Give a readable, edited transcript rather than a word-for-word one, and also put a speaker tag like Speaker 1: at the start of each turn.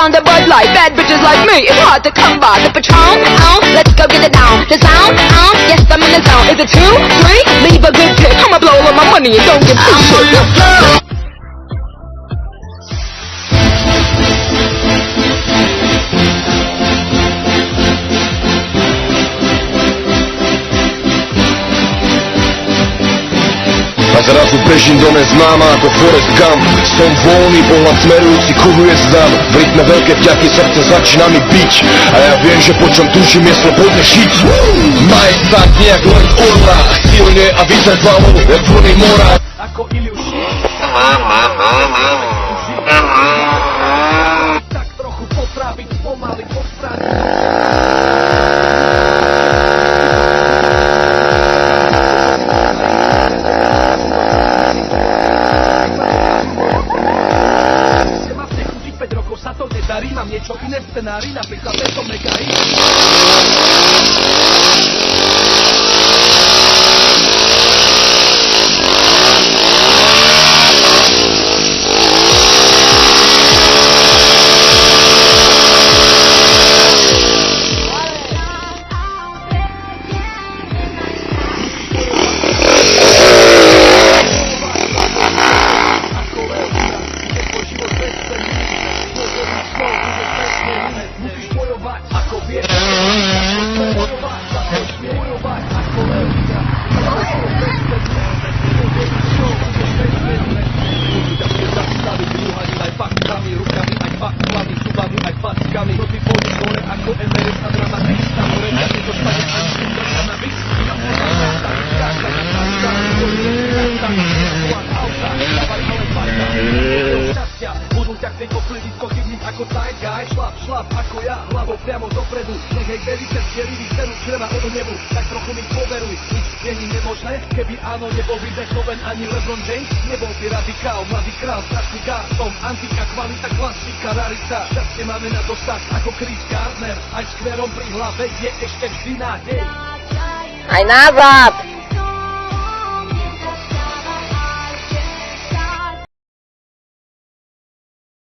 Speaker 1: on the Bud Light. Bad bitches like me, it's hard to come by. The Patron, let's go get it down. The sound, yes, I'm in the zone. Is it 2, 3? Leave a good tip. I'ma blow all my money and don't give two shit.
Speaker 2: A zrazu bežím do neznáma ako Forrest Gump. Som voľný, pohľad smerujúci ku hviezdám. V rytme veľké vďaky srdce začína mi biť. A ja viem, že po čom túžim je slobodne žiť. Majestát nejak len v orlách, silne a vytrvalo, jak vlny mora. Ako Iliuši. Tak trochu potráviť, pomaly postráviť. Mám niečo iné v scenári, napríklad tento Megai. Šlap ako ja, hlavou priamo dopredu. Nech hej verice zdelili cenu čreva od nebu. Tak trochu mi poveruj, nič není nemožné. Keby áno, nebol by Beethoven ani LeBron James. Nebol by radikál, mladý král, strašný gár. Som antika, kvalita, klasika, rarita. Šťastie máme na dosah ako Chris Gardner. Aj s kverom pri hlave je ešte vždy nádej.
Speaker 1: Aj nazad!